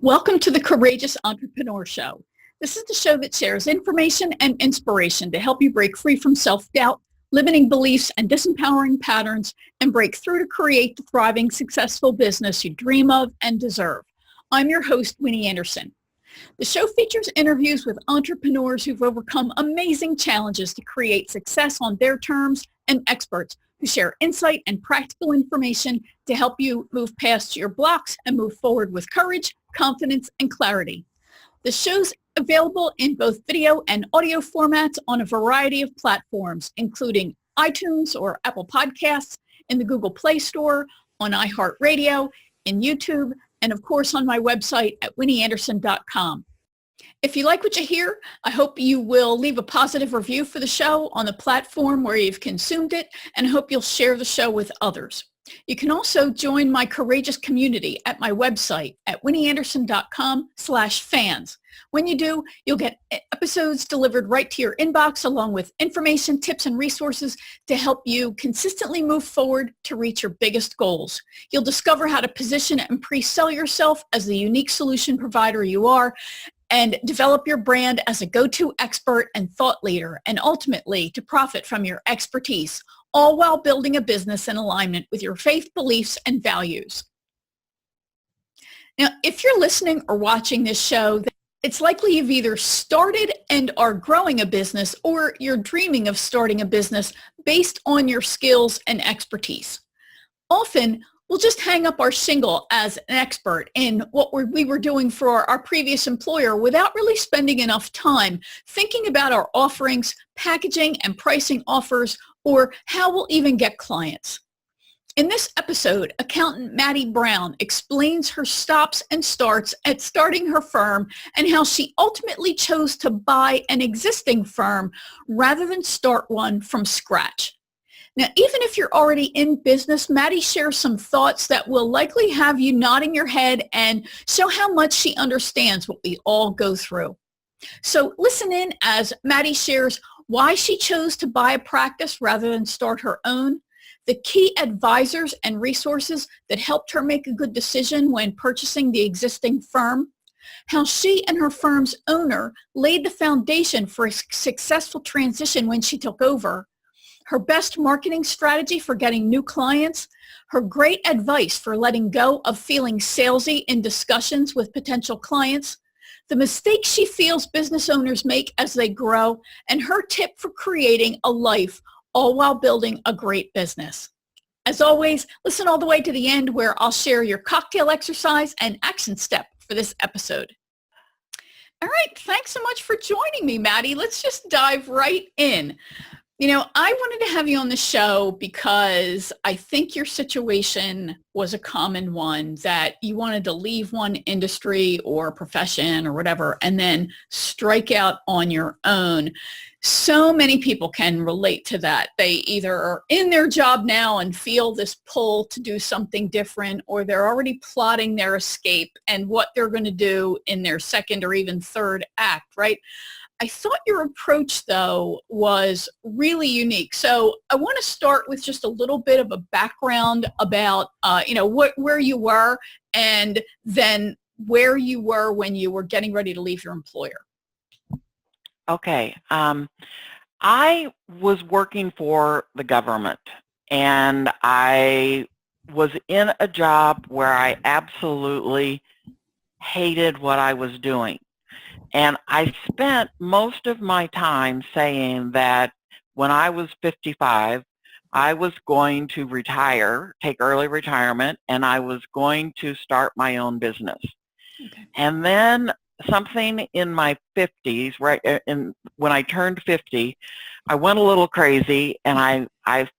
Welcome to the Courageous Entrepreneur Show. This is the show that shares information and inspiration to help you break free from self-doubt, limiting beliefs, and disempowering patterns, and break through to create the thriving, successful business you dream of and deserve. I'm your host, Winnie Anderson. The show features interviews with entrepreneurs who've overcome amazing challenges to create success on their terms and experts who share insight and practical information to help you move past your blocks and move forward with courage, confidence, and clarity. The show's available in both video and audio formats on a variety of platforms, including iTunes or Apple Podcasts, in the Google Play Store, on iHeartRadio, in YouTube, and of course on my website at winnieanderson.com. If you like what you hear, I hope you will leave a positive review for the show on the platform where you've consumed it, and hope you'll share the show with others. You can also join my courageous community at my website at winnieanderson.com/fans. When you do, you'll get episodes delivered right to your inbox, along with information, tips, and resources to help you consistently move forward to reach your biggest goals. You'll discover how to position and pre-sell yourself as the unique solution provider you are, and develop your brand as a go-to expert and thought leader, and ultimately to profit from your expertise, all while building a business in alignment with your faith, beliefs, and values. Now, if you're listening or watching this show, it's likely you've either started and are growing a business, or you're dreaming of starting a business based on your skills and expertise. Often, we'll just hang up our shingle as an expert in what we were doing for our previous employer without really spending enough time thinking about our offerings, packaging, and pricing offers, or how we'll even get clients. In this episode, accountant Maddie Brown explains her stops and starts at starting her firm and how she ultimately chose to buy an existing firm rather than start one from scratch. Now, even if you're already in business, Maddie shares some thoughts that will likely have you nodding your head and show how much she understands what we all go through. So listen in as Maddie shares why she chose to buy a practice rather than start her own, the key advisors and resources that helped her make a good decision when purchasing the existing firm, how she and her firm's owner laid the foundation for a successful transition when she took over, her best marketing strategy for getting new clients, her great advice for letting go of feeling salesy in discussions with potential clients, the mistakes she feels business owners make as they grow, and her tip for creating a life, all while building a great business. As always, listen all the way to the end, where I'll share your cocktail exercise and action step for this episode. All right, thanks so much for joining me, Maddie. Let's just dive right in. You know, I wanted to have you on the show because I think your situation was a common one, that you wanted to leave one industry or profession or whatever and then strike out on your own. So many people can relate to that. They either are in their job now and feel this pull to do something different, or they're already plotting their escape and what they're going to do in their second or even third act, right? I thought your approach, though, was really unique. So I want to start with just a little bit of a background about, where you were, and then where you were when you were getting ready to leave your employer. Okay. I was working for the government, and I was in a job where I absolutely hated what I was doing. And I spent most of my time saying that when I was 55, I was going to retire, take early retirement, and I was going to start my own business. Okay. And then something in my 50s, when I turned 50, I went a little crazy, and I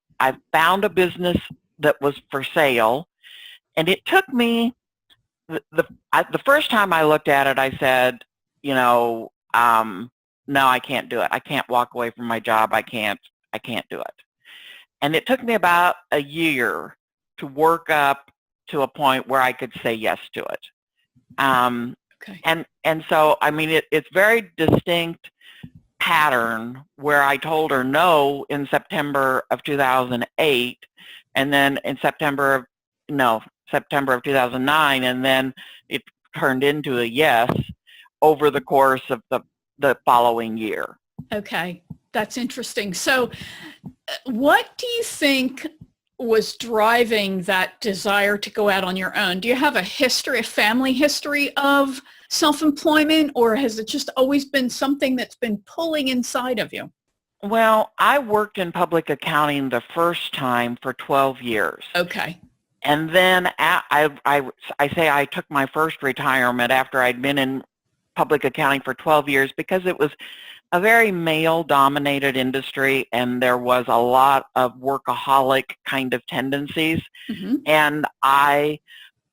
found a business that was for sale. And it took me, the first time I looked at it, I said, no, I can't do it. I can't walk away from my job. I can't do it. And it took me about a year to work up to a point where I could say yes to it. Okay. And so, I mean, it's very distinct pattern where I told her no in September of 2008, and then in September of 2009, and then it turned into a yes over the course of the following year. Okay, that's interesting. So what do you think was driving that desire to go out on your own? Do you have a history, a family history of self-employment, or has it just always been something that's been pulling inside of you? Well, I worked in public accounting the first time for 12 years. Okay. And then I say I took my first retirement after I'd been in public accounting for 12 years because it was a very male-dominated industry and there was a lot of workaholic kind of tendencies. Mm-hmm. And I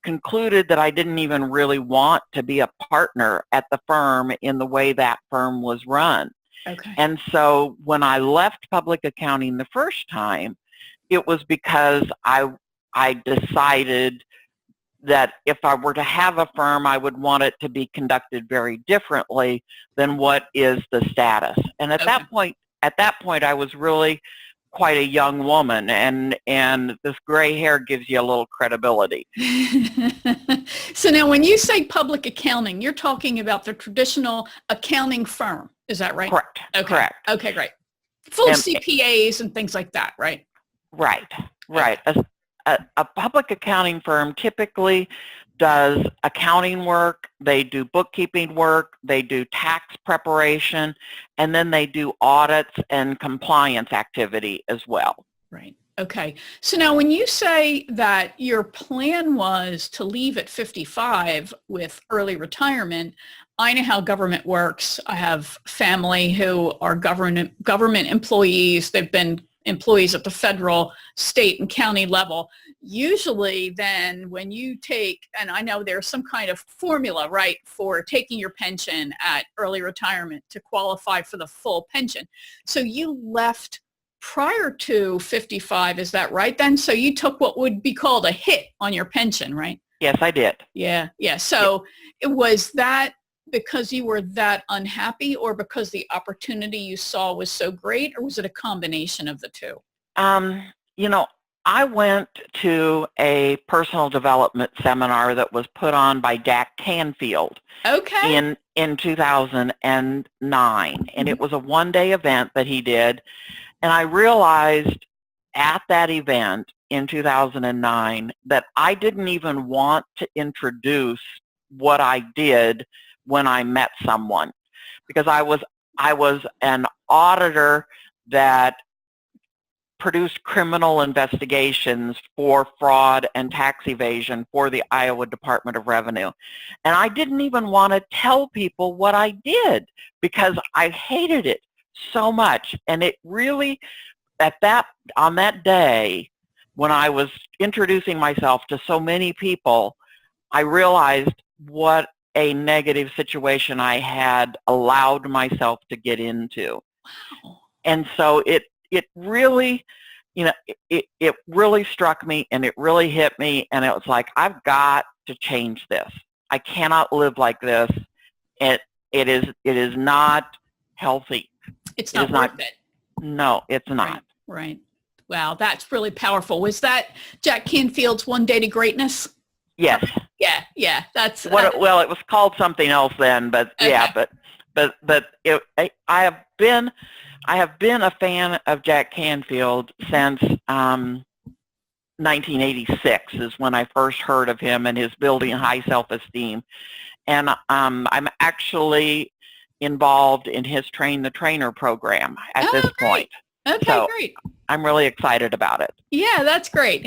concluded that I didn't even really want to be a partner at the firm in the way that firm was run. Okay. And so when I left public accounting the first time, it was because I decided that if I were to have a firm, I would want it to be conducted very differently than what is the status. And at that point, I was really quite a young woman, and this gray hair gives you a little credibility. So now when you say public accounting, you're talking about the traditional accounting firm. Is that right? Correct. Okay. Correct. Okay, great. Full of CPAs and things like that, right? Right. Right. A public accounting firm typically does accounting work, they do bookkeeping work, they do tax preparation, and then they do audits and compliance activity as well. Right. Okay. So now when you say that your plan was to leave at 55 with early retirement, I know how government works. I have family who are government employees. They've been employees at the federal, state, and county level. Usually then when you take, and I know there's some kind of formula, right, for taking your pension at early retirement to qualify for the full pension. So you left prior to 55, is that right then? So you took what would be called a hit on your pension, right? Yes, I did. Yeah. So it was that because you were that unhappy, or because the opportunity you saw was so great, or was it a combination of the two? I went to a personal development seminar that was put on by Jack Canfield in 2009, and it was a one-day event that he did, and I realized at that event in 2009 that I didn't even want to introduce what I did when I met someone, because I was an auditor that produced criminal investigations for fraud and tax evasion for the Iowa Department of Revenue. And I didn't even want to tell people what I did because I hated it so much. And it really, on that day, when I was introducing myself to so many people, I realized what a negative situation I had allowed myself to get into. Wow. And so it really, it really struck me, and it really hit me, and it was like, I've got to change this. I cannot live like this. It is not healthy. It's not worth it. No, it's not. Right. Wow, that's really powerful. Was that Jack Canfield's One Day to Greatness? Yes. Yeah. That's well, it was called something else then, but okay. Yeah, but I have been a fan of Jack Canfield since 1986 is when I first heard of him and his building high self-esteem, and I'm actually involved in his Train the Trainer program at this point. Okay, so great. I'm really excited about it. Yeah, that's great.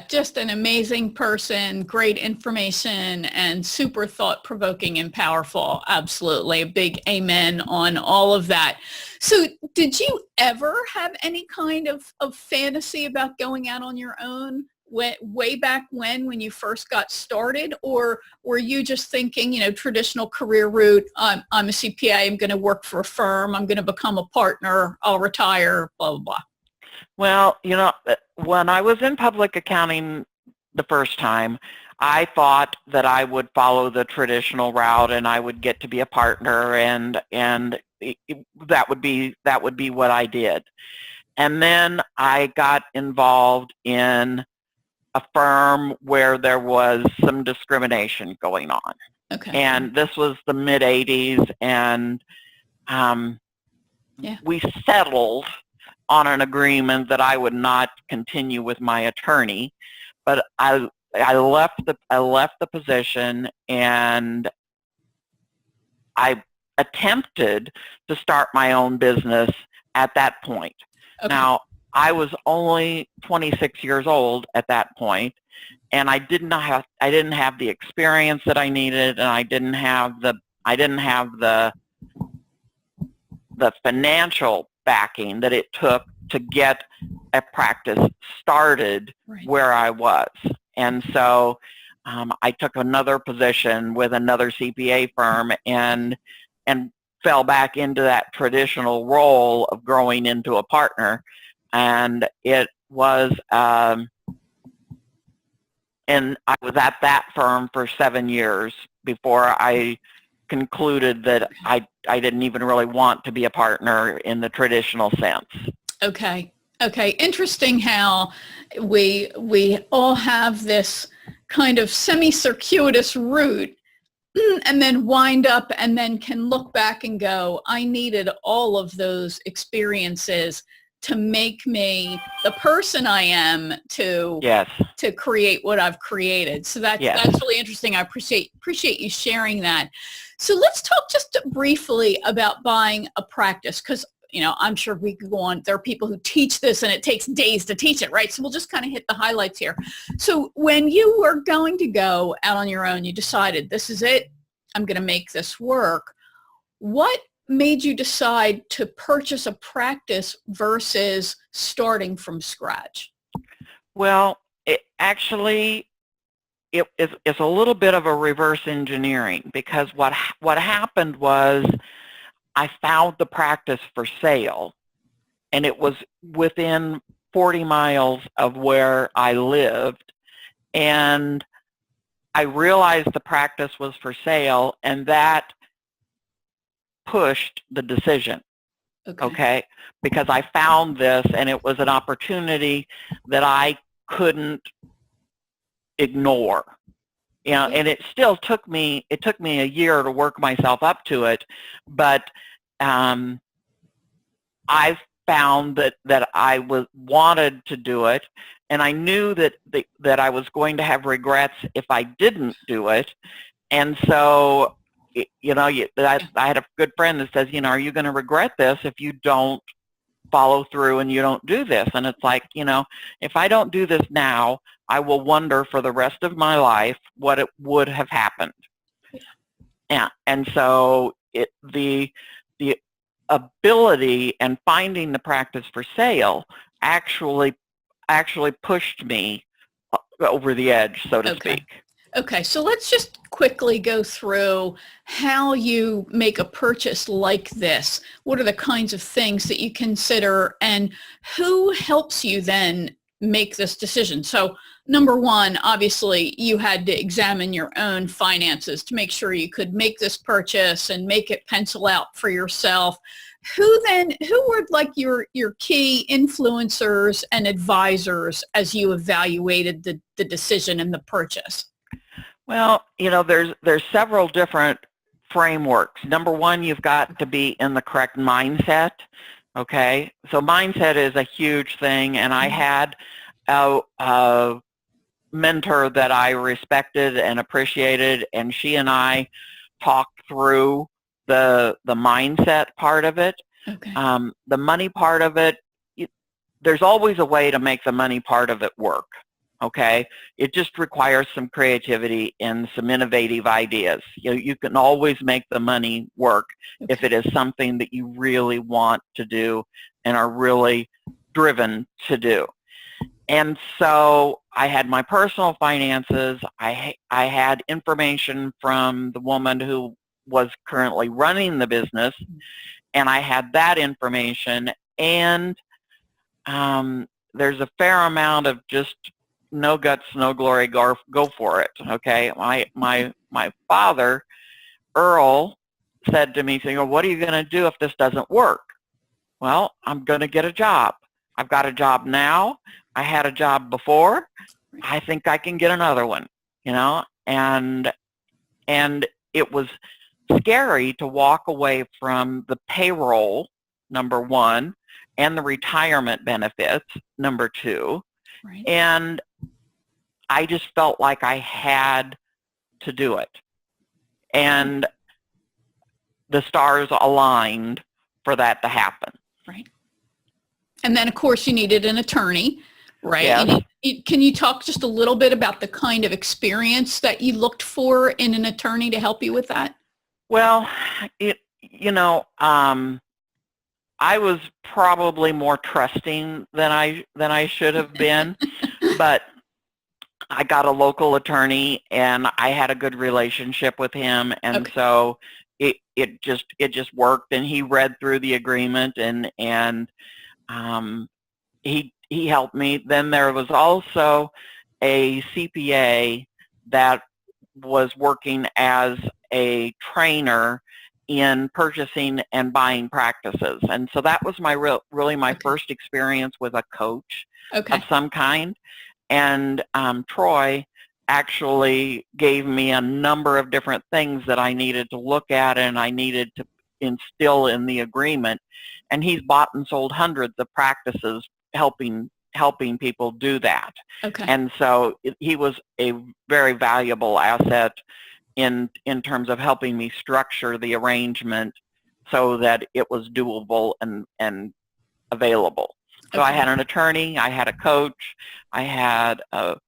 Just an amazing person, great information, and super thought-provoking and powerful. Absolutely. A big amen on all of that. So did you ever have any kind of fantasy about going out on your own way back when you first got started? Or were you just thinking, traditional career route, I'm a CPA, I'm going to work for a firm, I'm going to become a partner, I'll retire, blah, blah, blah? Well, when I was in public accounting the first time, I thought that I would follow the traditional route and I would get to be a partner, and that would be what I did. And then I got involved in a firm where there was some discrimination going on. Okay. And this was the mid-'80s, and we settled on an agreement that I would not continue with my attorney, but I left the position, and I attempted to start my own business at that point. Okay. Now, I was only 26 years old at that point, and I didn't have the experience that I needed, and I didn't have the financial backing that it took to get a practice started where I was. And so I took another position with another CPA firm and fell back into that traditional role of growing into a partner. And it was, and I was at that firm for 7 years before I concluded that I didn't even really want to be a partner in the traditional sense. Okay. Okay. Interesting how we all have this kind of semi-circuitous route and then wind up and then can look back and go, I needed all of those experiences to make me the person I am to create what I've created. So that's really interesting. I appreciate you sharing that. So let's talk just briefly about buying a practice, because I'm sure we could go on. There are people who teach this and it takes days to teach it, right? So we'll just kind of hit the highlights here. So when you were going to go out on your own, you decided, this is it, I'm going to make this work. What made you decide to purchase a practice versus starting from scratch? Well, it's a little bit of a reverse engineering, because what happened was I found the practice for sale, and it was within 40 miles of where I lived, and I realized the practice was for sale, and that pushed the decision. Okay? Because I found this, and it was an opportunity that I couldn't ignore. And it still took me a year to work myself up to it, but I found that I wanted to do it, and I knew that I was going to have regrets if I didn't do it. And so, I had a good friend that says, are you going to regret this if you don't follow through and you don't do this? And it's like, if I don't do this now, I will wonder for the rest of my life what it would have happened. Yeah. And so the ability and finding the practice for sale actually pushed me over the edge, so to speak. Okay, so let's just quickly go through how you make a purchase like this. What are the kinds of things that you consider, and who helps you then make this decision? So number one, obviously you had to examine your own finances to make sure you could make this purchase and make it pencil out for yourself. Who were like your key influencers and advisors as you evaluated the decision and the purchase? Well, there's several different frameworks. Number one, you've got to be in the correct mindset. Okay, so mindset is a huge thing, and I had a mentor that I respected and appreciated, and she and I talked through the mindset part of it. Okay. The money part of it, there's always a way to make the money part of it work. Okay, it just requires some creativity and some innovative ideas. You can always make the money work if it is something that you really want to do and are really driven to do. And so I had my personal finances. I had information from the woman who was currently running the business, and I had that information. And there's a fair amount of just no guts, no glory, go for it. Okay, my father, Earl, said to me, saying, "What are you going to do if this doesn't work?" Well, I'm going to get a job. I've got a job now. I had a job before, I think I can get another one, and it was scary to walk away from the payroll, number one, and the retirement benefits, number two. Right. And I just felt like I had to do it. And the stars aligned for that to happen. Right. And then, of course, you needed an attorney, right? Yes. Can you talk just a little bit about the kind of experience that you looked for in an attorney to help you with that? Well, I was probably more trusting than I should have been, but I got a local attorney and I had a good relationship with him, and so it just worked. And he read through the agreement, and he helped me. Then there was also a CPA that was working as a trainer in purchasing and buying practices. And so that was really my first experience with a coach of some kind. And Troy actually gave me a number of different things that I needed to look at and I needed to instill in the agreement. And he's bought and sold hundreds of practices helping people do that. And so he was a very valuable asset in terms of helping me structure the arrangement so that it was doable and available. So I had an attorney, I had a coach, I had a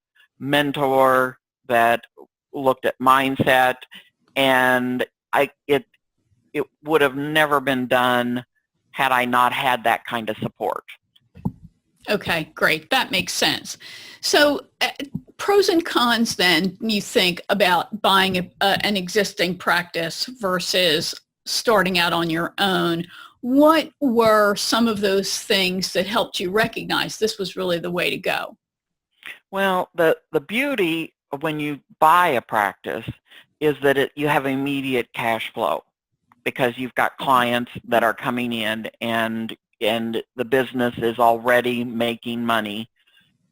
mentor that looked at mindset, and it would have never been done had I not had that kind of support. Okay, great. That makes sense. So pros and cons then, you think, about buying an existing practice versus starting out on your own. What were some of those things that helped you recognize this was really the way to go? Well, the beauty of when you buy a practice is that you have immediate cash flow because you've got clients that are coming in and the business is already making money.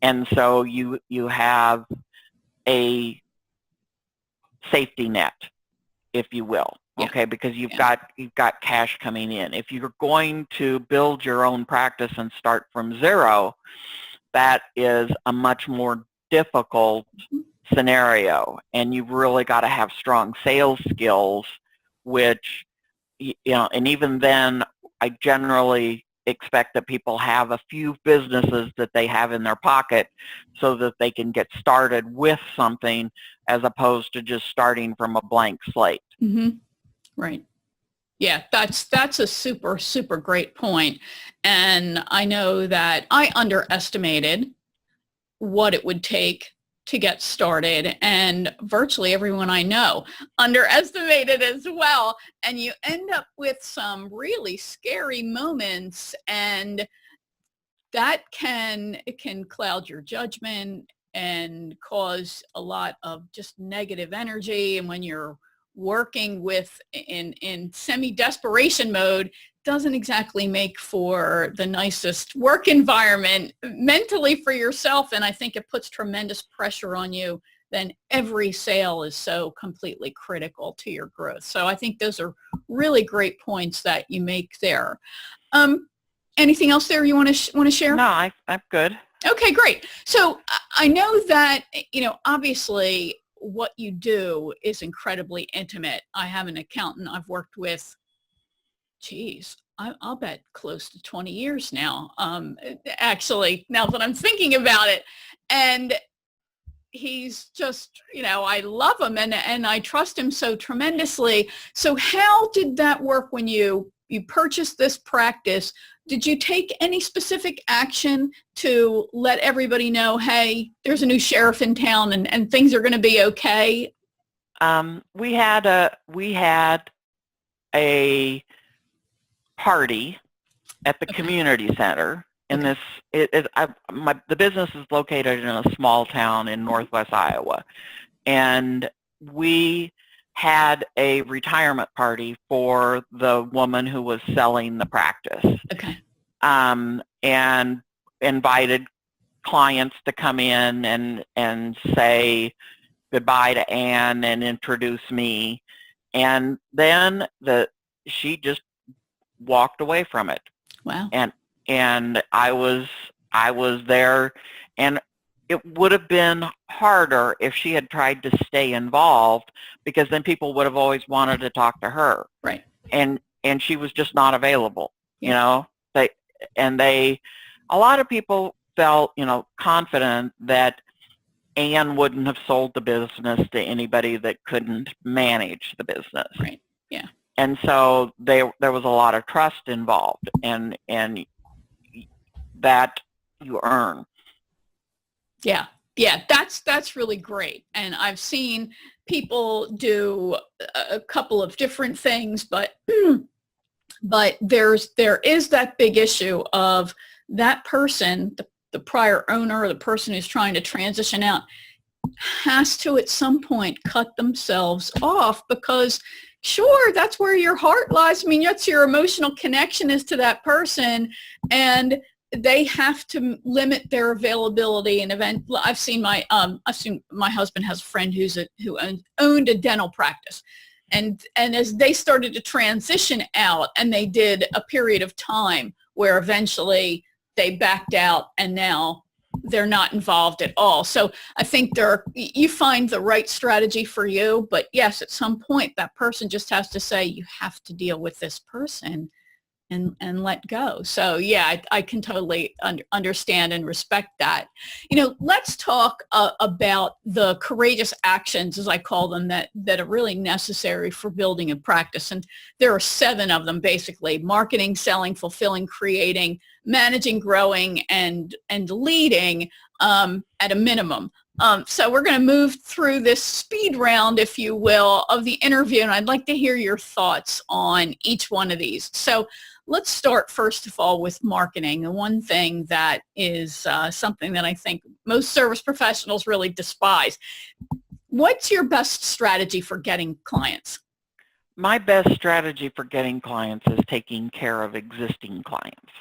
And so you have a safety net, if you will. Okay, because you've got cash coming in. If you're going to build your own practice and start from zero, that is a much more difficult scenario, and you've really got to have strong sales skills, which, and even then, I generally expect that people have a few businesses that they have in their pocket so that they can get started with something as opposed to just starting from a blank slate. Mm-hmm. Right. Yeah, that's a super, super great point. And I know that I underestimated what it would take to get started, and virtually everyone I know underestimated as well. And you end up with some really scary moments, and that can cloud your judgment and cause a lot of just negative energy. And when you're working with in semi-desperation mode, doesn't exactly make for the nicest work environment mentally for yourself. And I think it puts tremendous pressure on you. Then every sale is so completely critical to your growth. So I think those are really great points that you make there. Anything else there you want to share? No, I'm good. Okay, great. So I know that, obviously what you do is incredibly intimate. I have an accountant I've worked with, I'll bet close to 20 years now, actually, now that I'm thinking about it. And he's just, I love him and I trust him so tremendously. So how did that work when you purchased this practice? Did you take any specific action to let everybody know, hey, there's a new sheriff in town and things are going to be okay? We had a party at the community center. In this, the business is located in a small town in northwest Iowa, and we had a retirement party for the woman who was selling the practice. Okay. And invited clients to come in and say goodbye to Anne and introduce me. And then she just walked away from it. Wow. And I was there, and it would have been harder if she had tried to stay involved, because then people would have always wanted to talk to her. Right. And she was just not available, Yeah. you know. A lot of people felt, confident that Anne wouldn't have sold the business to anybody that couldn't manage the business. Right. Yeah. And so there was a lot of trust involved, and that you earn. Yeah. Yeah. That's really great. And I've seen people do a couple of different things, but there is that big issue of that person, the prior owner or the person who's trying to transition out, has to at some point cut themselves off, because sure, that's where your heart lies. I mean, that's your emotional connection is to that person, and they have to limit their availability. And I've seen my husband has a friend who owned a dental practice. And as they started to transition out, and they did a period of time where eventually they backed out, and now they're not involved at all. So I think you find the right strategy for you, but yes, at some point that person just has to say, you have to deal with this person and let go. So yeah, I can totally understand and respect that. Let's talk about the courageous actions, as I call them, that are really necessary for building a practice. And there are 7 of them, basically: marketing, selling, fulfilling, creating, managing, growing, and leading, at a minimum. So we're going to move through this speed round, if you will, of the interview, and I'd like to hear your thoughts on each one of these. So let's start, first of all, with marketing. The one thing that is something that I think most service professionals really despise. What's your best strategy for getting clients? My best strategy for getting clients is taking care of existing clients.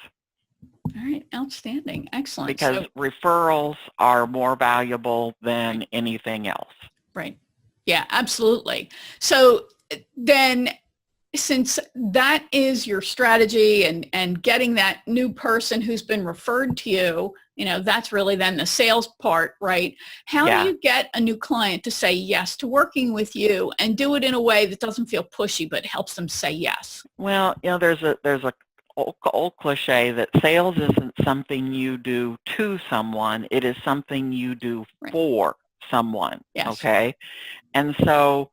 All right, outstanding, excellent. Because referrals are more valuable than anything else. Right. Yeah, absolutely. So then, since that is your strategy, and getting that new person who's been referred to you, that's really then the sales part, right? How do you get a new client to say yes to working with you, and do it in a way that doesn't feel pushy but helps them say yes? Well, there's a old cliche that sales isn't something you do to someone, it is something you do for someone. Yes. Okay? And so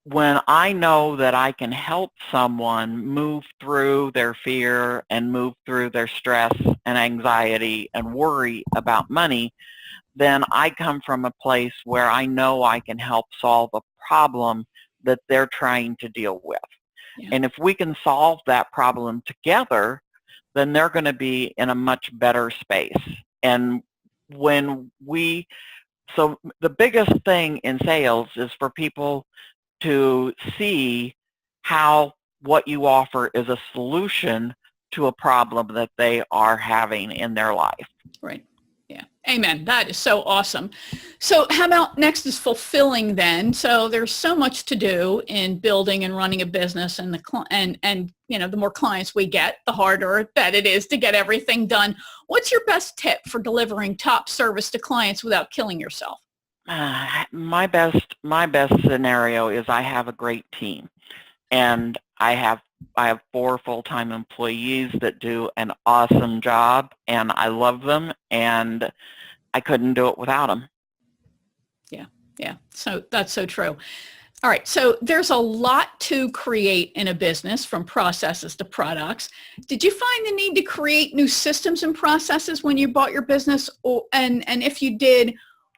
when I know that I can help someone move through their fear and move through their stress and anxiety and worry about money, then I come from a place where I know I can help solve a problem that they're trying to deal with. Yeah. And if we can solve that problem together, then they're going to be in a much better space. And so the biggest thing in sales is for people to see how what you offer is a solution to a problem that they are having in their life. Right. Yeah. Amen. That is so awesome. So how about next is fulfilling then? So there's so much to do in building and running a business, and the more clients we get, the harder that it is to get everything done. What's your best tip for delivering top service to clients without killing yourself? My best scenario is I have a great team, and I have 4 full-time employees that do an awesome job, and I love them, and I couldn't do it without them. Yeah. So that's so true. All right. So there's a lot to create in a business, from processes to products. Did you find the need to create new systems and processes when you bought your business? And if you did,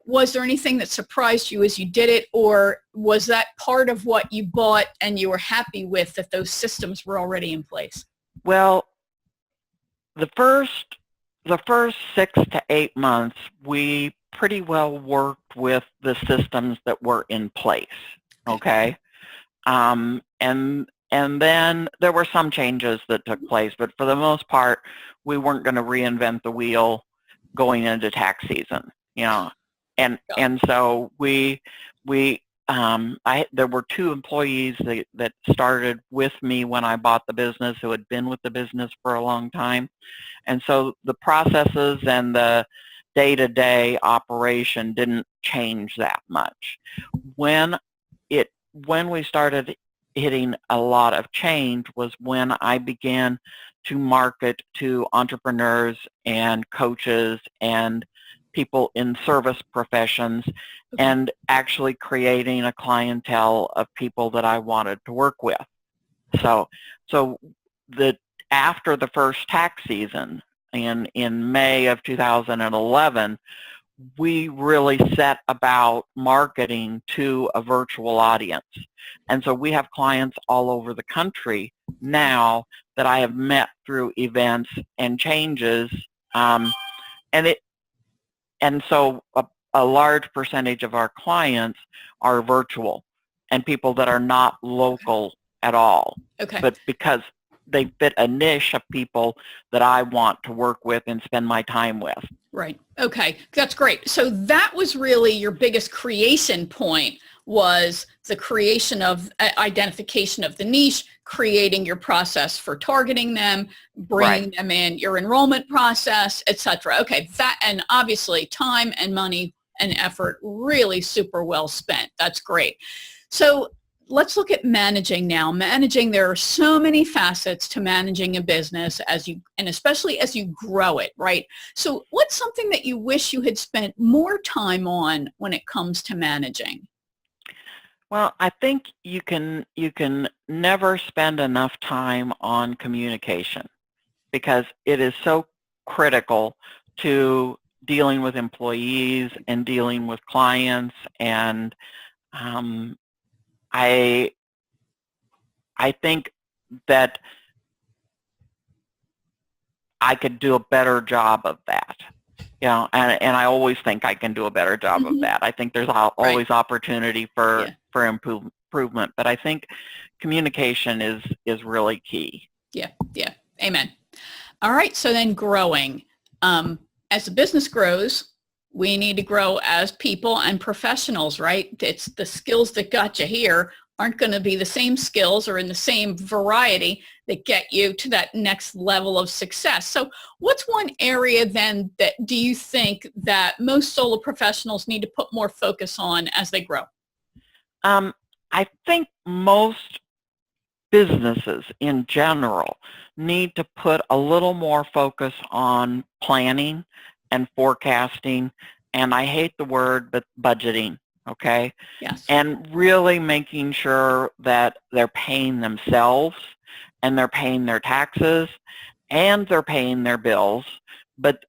was there anything that surprised you as you did it, or was that part of what you bought and you were happy with, that those systems were already in place? Well, the first 6 to 8 months, we pretty well worked with the systems that were in place. Okay. And then there were some changes that took place, but for the most part, we weren't going to reinvent the wheel. going into tax season, and so there were 2 employees that started with me when I bought the business who had been with the business for a long time. And so the processes and the day-to-day operation didn't change that much. When we started hitting a lot of change was when I began to market to entrepreneurs and coaches and people in service professions, and actually creating a clientele of people that I wanted to work with. So after the first tax season in May of 2011, we really set about marketing to a virtual audience. And so we have clients all over the country now that I have met through events and changes, and so a large percentage of our clients are virtual and people that are not local at all. Okay. But because they fit a niche of people that I want to work with and spend my time with. Right. Okay. That's great. So that was really your biggest creation point, was the creation of identification of the niche, creating your process for targeting them, bringing them in, your enrollment process, etc. Okay. That, and obviously time and money and effort really super well spent. That's great. So let's look at managing now. Managing, there are so many facets to managing a business and especially as you grow it, right? So what's something that you wish you had spent more time on when it comes to managing? Well, I think you can never spend enough time on communication, because it is so critical to dealing with employees and dealing with clients, and I think that I could do a better job of that, and I always think I can do a better job of that. I think there's always opportunity for improvement, but I think communication is really key. Yeah. Amen. All right. So then growing. As the business grows, we need to grow as people and professionals, right? It's the skills that got you here aren't going to be the same skills or in the same variety that get you to that next level of success. So what's one area then that do you think that most solo professionals need to put more focus on as they grow? I think most businesses in general need to put a little more focus on planning and forecasting, and I hate the word, but budgeting, okay? Yes. And really making sure that they're paying themselves and they're paying their taxes and they're paying their bills. But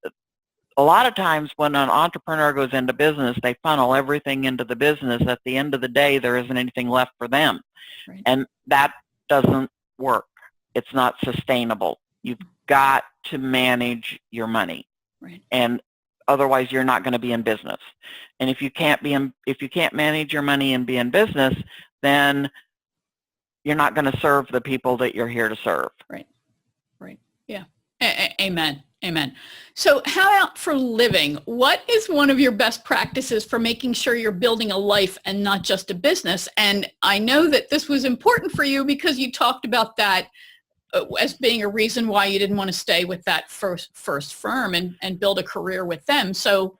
a lot of times when an entrepreneur goes into business, they funnel everything into the business. At the end of the day, there isn't anything left for them. Right. And that doesn't work. It's not sustainable. You've got to manage your money. Right. And otherwise you're not going to be in business. And if you can't manage your money and be in business, then you're not going to serve the people that you're here to serve. Right. Yeah. Amen. So how about for living? What is one of your best practices for making sure you're building a life and not just a business? And I know that this was important for you because you talked about that as being a reason why you didn't want to stay with that first firm and build a career with them. So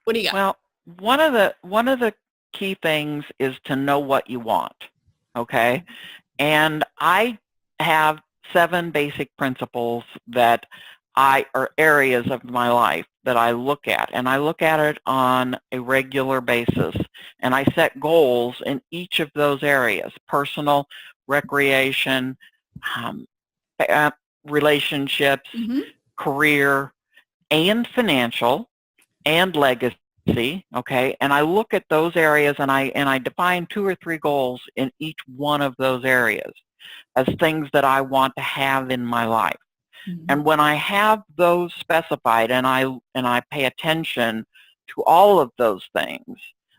what do you got? Well, one of the key things is to know what you want, okay? And I have 7 basic principles that are areas of my life that I look at, and I look at it on a regular basis, and I set goals in each of those areas: personal, recreation, relationships, career, and financial, and legacy, okay? And I look at those areas, and I define 2 or 3 goals in each one of those areas as things that I want to have in my life. And when I have those specified and I pay attention to all of those things,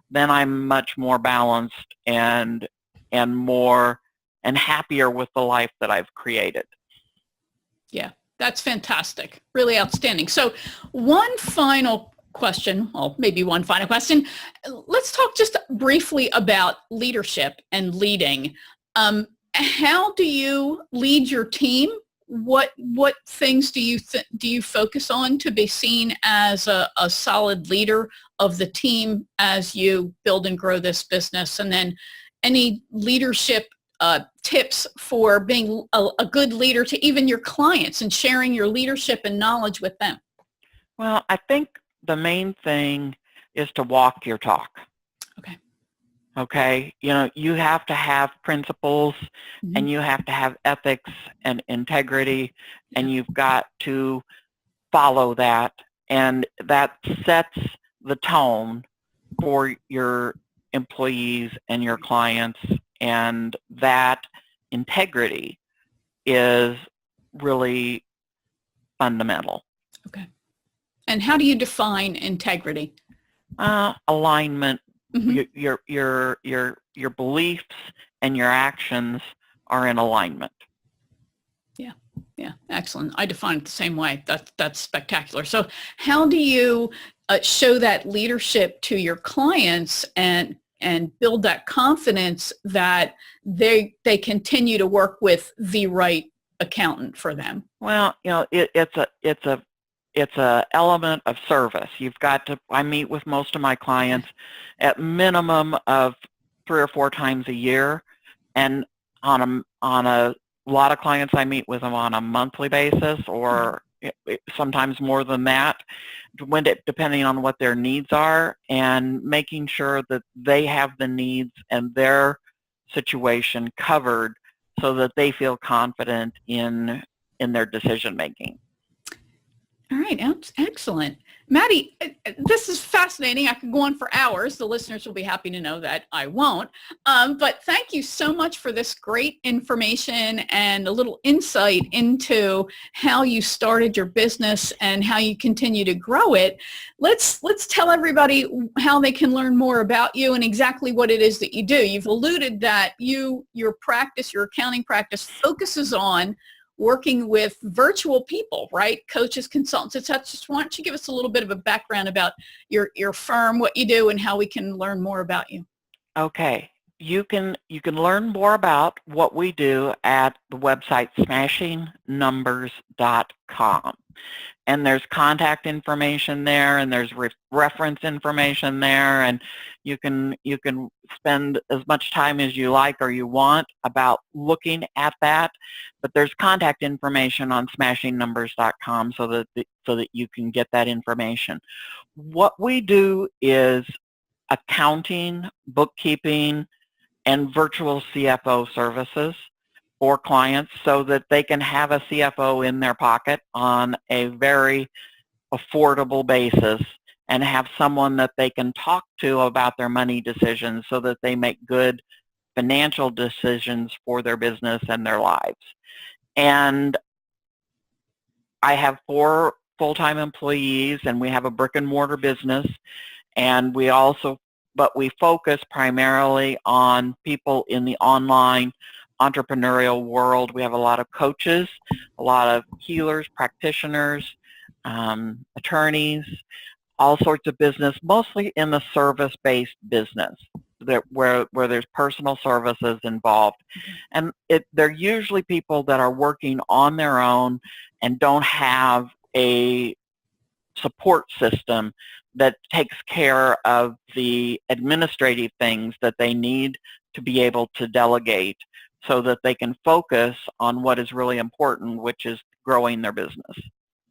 then I'm much more balanced and more and happier with the life that I've created. Yeah. That's fantastic. Really outstanding. So one final question, well, maybe one final question. Let's talk just briefly about leadership and leading. How do you lead your team? What things do you focus on to be seen as a solid leader of the team as you build and grow this business? And then any leadership tips for being a good leader to even your clients and sharing your leadership and knowledge with them? Well, I think the main thing is to walk your talk. Okay. Okay. You have to have principles, Mm-hmm. and you have to have ethics and integrity, and you've got to follow that. And that sets the tone for your employees and your clients. And that integrity is really fundamental. Okay. And how do you define integrity? Alignment. Mm-hmm. Your beliefs and your actions are in alignment. Yeah, excellent. I define it the same way. That's spectacular. So how do you show that leadership to your clients and build that confidence that they continue to work with the right accountant for them? Well, it's a element of service. I meet with most of my clients at minimum of 3 or 4 times a year, and on a lot of clients I meet with them on a monthly basis, or sometimes more than that, depending on what their needs are, and making sure that they have the needs and their situation covered so that they feel confident in their decision making. All right, excellent. Maddie, this is fascinating. I could go on for hours. The listeners will be happy to know that I won't. But thank you so much for this great information and a little insight into how you started your business and how you continue to grow it. Let's tell everybody how they can learn more about you and exactly what it is that you do. You've alluded that your accounting practice focuses on working with virtual people, right? Coaches, consultants, etc. Just why don't you give us a little bit of a background about your firm, what you do, and how we can learn more about you? Okay. You can learn more about what we do at the website smashingnumbers.com. And there's contact information there, and there's reference information there, and you can spend as much time as you like or you want about looking at that. But there's contact information on smashingnumbers.com so that you can get that information. What we do is accounting, bookkeeping, and virtual CFO services for clients so that they can have a CFO in their pocket on a very affordable basis and have someone that they can talk to about their money decisions so that they make good financial decisions for their business and their lives. And I have 4 full-time employees, and we have a brick and mortar business, and we focus primarily on people in the online entrepreneurial world. We have a lot of coaches, a lot of healers, practitioners, attorneys, all sorts of business, mostly in the service-based business where there's personal services involved. And they're usually people that are working on their own and don't have a support system that takes care of the administrative things that they need to be able to delegate so that they can focus on what is really important, which is growing their business.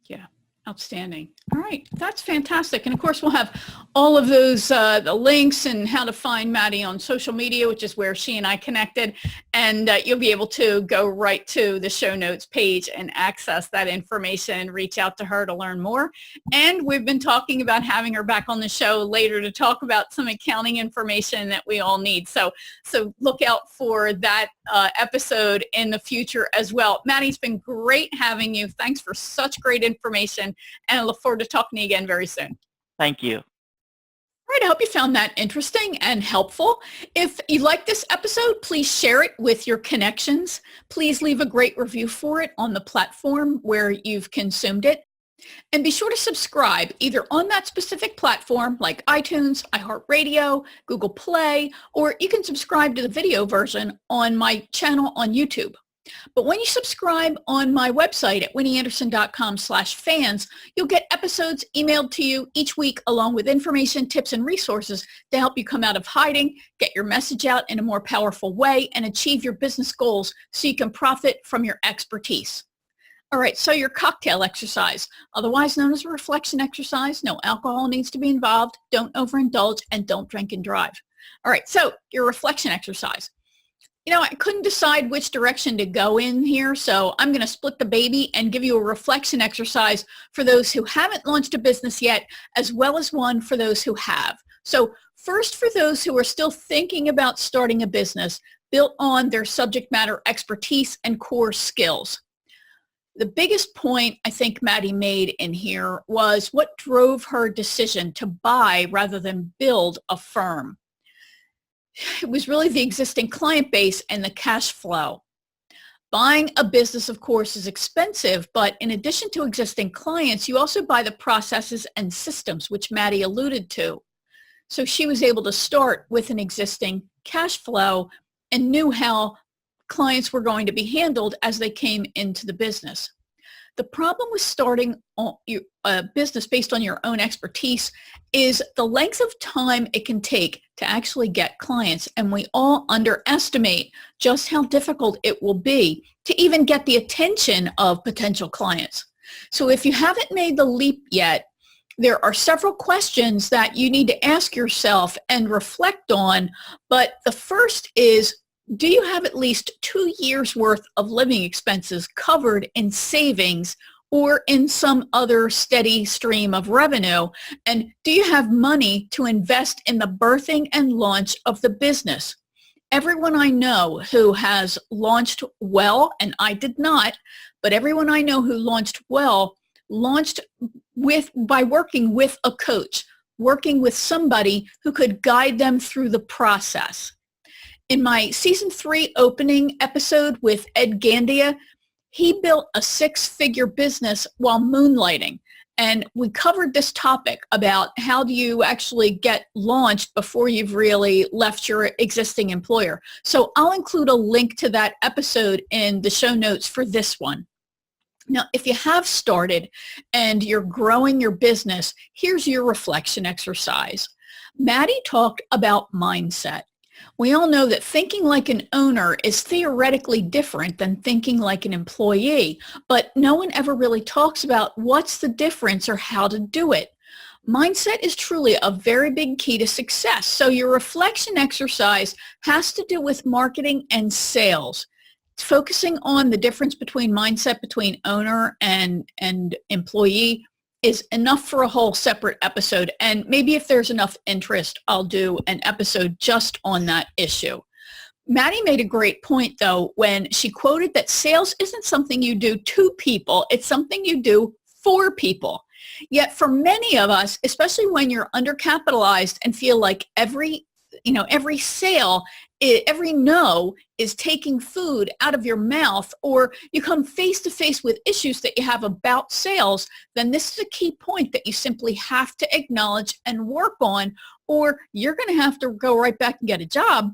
Yeah, outstanding. All right, that's fantastic. And of course, we'll have all of those, the links and how to find Maddie on social media, which is where she and I connected. And you'll be able to go right to the show notes page and access that information, reach out to her to learn more. And we've been talking about having her back on the show later to talk about some accounting information that we all need. So look out for that episode in the future as well. Maddie, it's been great having you. Thanks for such great information. And I look forward to talking to you again very soon. Thank you. Right, I hope you found that interesting and helpful. If you like this episode, please share it with your connections. Please leave a great review for it on the platform where you've consumed it. And be sure to subscribe either on that specific platform like iTunes, iHeartRadio, Google Play, or you can subscribe to the video version on my channel on YouTube. But when you subscribe on my website at winnieanderson.com/fans, you'll get episodes emailed to you each week along with information, tips, and resources to help you come out of hiding, get your message out in a more powerful way, and achieve your business goals so you can profit from your expertise. All right, so your cocktail exercise, otherwise known as a reflection exercise. No alcohol needs to be involved. Don't overindulge and don't drink and drive. All right, so your reflection exercise. I couldn't decide which direction to go in here, so I'm going to split the baby and give you a reflection exercise for those who haven't launched a business yet, as well as one for those who have. So first, for those who are still thinking about starting a business built on their subject matter expertise and core skills. The biggest point I think Maddie made in here was what drove her decision to buy rather than build a firm. It was really the existing client base and the cash flow. Buying a business, of course, is expensive, but in addition to existing clients, you also buy the processes and systems, which Maddie alluded to. So she was able to start with an existing cash flow and knew how clients were going to be handled as they came into the business. The problem with starting a business based on your own expertise is the length of time it can take to actually get clients. And we all underestimate just how difficult it will be to even get the attention of potential clients. So if you haven't made the leap yet, there are several questions that you need to ask yourself and reflect on. But the first is, do you have at least 2 years worth of living expenses covered in savings or in some other steady stream of revenue? And do you have money to invest in the birthing and launch of the business? Everyone I know who has launched well, and I did not, but everyone I know who launched well, launched by working with a coach, working with somebody who could guide them through the process. In my season 3 opening episode with Ed Gandia, he built a 6-figure business while moonlighting. And we covered this topic about how do you actually get launched before you've really left your existing employer. So I'll include a link to that episode in the show notes for this one. Now, if you have started and you're growing your business, here's your reflection exercise. Maddie talked about mindset. We all know that thinking like an owner is theoretically different than thinking like an employee, but no one ever really talks about what's the difference or how to do it. Mindset is truly a very big key to success. So your reflection exercise has to do with marketing and sales. Focusing on the difference between mindset between owner and employee is enough for a whole separate episode. And maybe if there's enough interest, I'll do an episode just on that issue. Maddie made a great point, though, when she quoted that sales isn't something you do to people, it's something you do for people. Yet for many of us, especially when you're undercapitalized and feel like every sale, every no is taking food out of your mouth, or you come face to face with issues that you have about sales, then this is a key point that you simply have to acknowledge and work on, or you're going to have to go right back and get a job,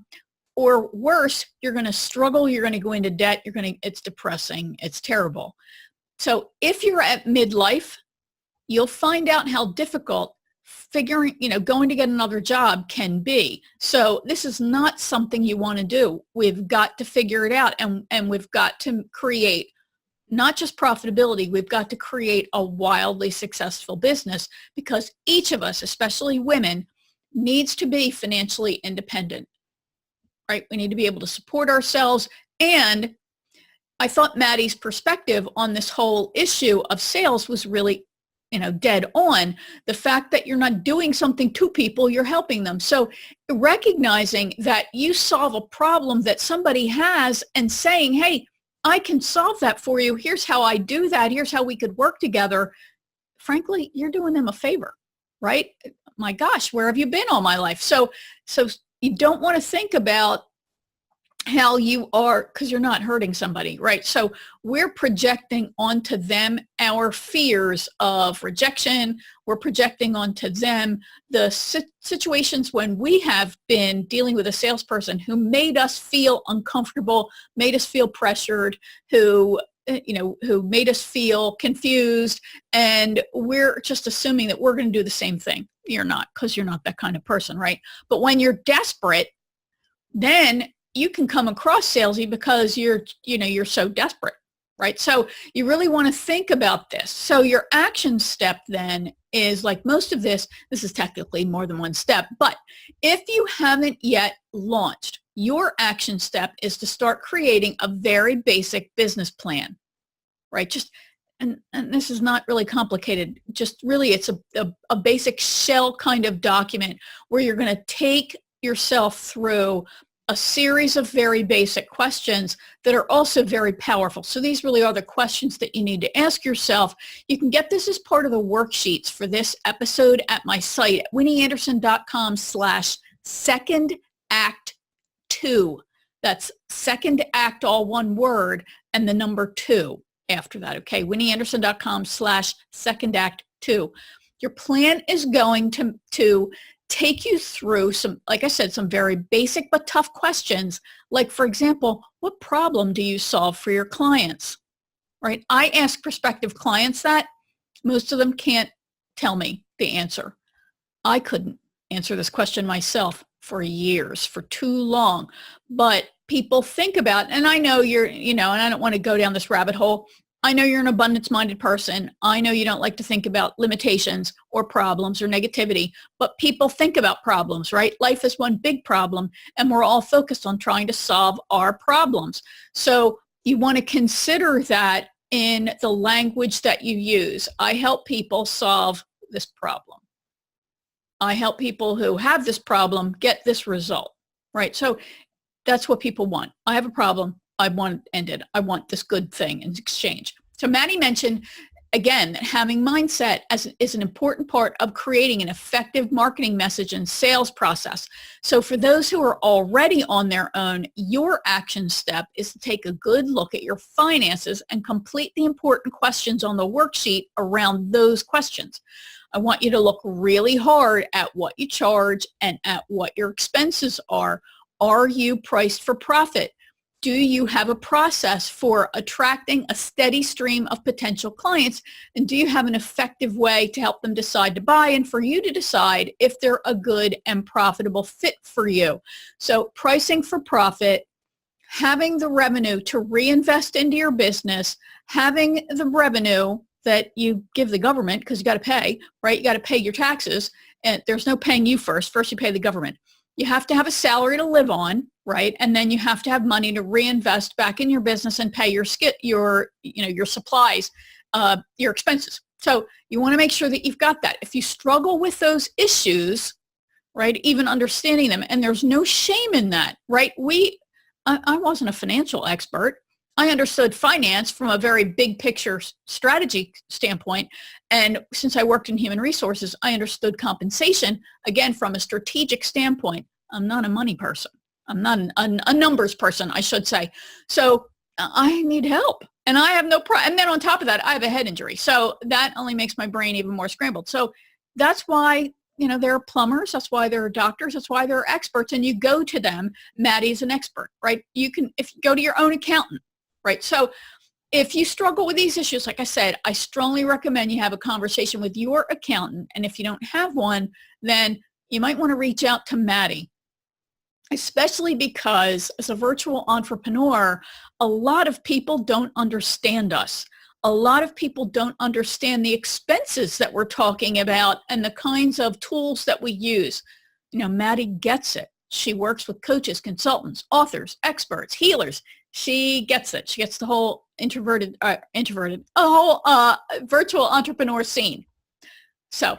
or worse, you're going to struggle, you're going to go into debt, it's depressing, it's terrible. So if you're at midlife, you'll find out how difficult going to get another job can be. So this is not something you want to do. We've got to figure it out, and we've got to create not just profitability, we've got to create a wildly successful business, because each of us, especially women, needs to be financially independent, right? We need to be able to support ourselves. And I thought Maddie's perspective on this whole issue of sales was really dead on. The fact that you're not doing something to people, you're helping them. So recognizing that you solve a problem that somebody has and saying, hey, I can solve that for you. Here's how I do that. Here's how we could work together. Frankly, you're doing them a favor, right? my gosh, where have you been all my life? So you don't want to think about how you are, because you're not hurting somebody, right? So we're projecting onto them our fears of rejection. We're projecting onto them the situations when we have been dealing with a salesperson who made us feel uncomfortable, made us feel pressured, who made us feel confused, and we're just assuming that we're going to do the same thing. You're not, because you're not that kind of person, right? But when you're desperate, then you can come across salesy because you're so desperate, right? So you really want to think about this. So your action step then is, like most of this is technically more than one step, but if you haven't yet launched, your action step is to start creating a very basic business plan, right? And this is not really complicated. Just really, it's a basic shell kind of document where you're going to take yourself through a series of very basic questions that are also very powerful. So these really are the questions that you need to ask yourself. You can get this as part of the worksheets for this episode at my site at winnieanderson.com/second-act-2. That's second act, all one word, and the number 2 after that. Okay, winnieanderson.com/second-act-2. Your plan is going to take you through some, like I said, some very basic but tough questions. Like, for example, what problem do you solve for your clients? Right? I ask prospective clients that. Most of them can't tell me the answer. I couldn't answer this question myself for years, for too long. But people think about, and I know and I don't want to go down this rabbit hole. I know you're an abundance-minded person. I know you don't like to think about limitations or problems or negativity, but people think about problems, right? Life is one big problem, and we're all focused on trying to solve our problems. So you want to consider that in the language that you use. I help people solve this problem. I help people who have this problem get this result, right? So that's what people want. I have a problem. I want it ended. I want this good thing in exchange. So Maddie mentioned, again, that having mindset is an important part of creating an effective marketing message and sales process. So for those who are already on their own, your action step is to take a good look at your finances and complete the important questions on the worksheet around those questions. I want you to look really hard at what you charge and at what your expenses are. Are you priced for profit? Do you have a process for attracting a steady stream of potential clients? And do you have an effective way to help them decide to buy and for you to decide if they're a good and profitable fit for you? So pricing for profit, having the revenue to reinvest into your business, having the revenue that you give the government, because you got to pay, right? You got to pay your taxes, and there's no paying you first. First you pay the government. You have to have a salary to live on, right? And then you have to have money to reinvest back in your business and pay your supplies, your expenses. So you want to make sure that you've got that. If you struggle with those issues, right, even understanding them, and there's no shame in that, right? I wasn't a financial expert. I understood finance from a very big picture strategy standpoint. And since I worked in human resources, I understood compensation, again, from a strategic standpoint. I'm not a money person. I'm not a numbers person, I should say. So I need help. And I have no problem. And then on top of that, I have a head injury. So that only makes my brain even more scrambled. So that's why, there are plumbers. That's why there are doctors. That's why there are experts. And you go to them. Maddie's an expert, right? If you go to your own accountant, right? So if you struggle with these issues, like I said, I strongly recommend you have a conversation with your accountant. And if you don't have one, then you might want to reach out to Maddie, especially because as a virtual entrepreneur, a lot of people don't understand us. A lot of people don't understand the expenses that we're talking about and the kinds of tools that we use. Maddie gets it. She works with coaches, consultants, authors, experts, healers. She gets it. She gets the whole virtual entrepreneur scene. So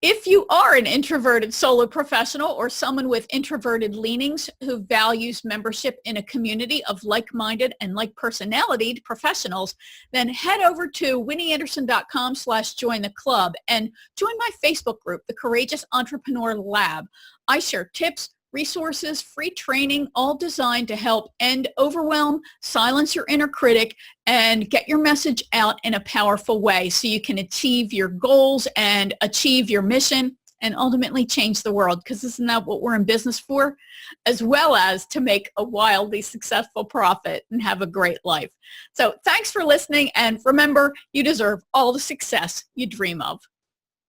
If you are an introverted solo professional or someone with introverted leanings who values membership in a community of like-minded and like-personalitied professionals, then head over to winnieanderson.com/join the club and join my Facebook group, The Courageous Entrepreneur Lab. I share tips, resources, free training, all designed to help end overwhelm, silence your inner critic, and get your message out in a powerful way so you can achieve your goals and achieve your mission and ultimately change the world, because isn't that what we're in business for? As well as to make a wildly successful profit and have a great life. So thanks for listening, and remember, you deserve all the success you dream of.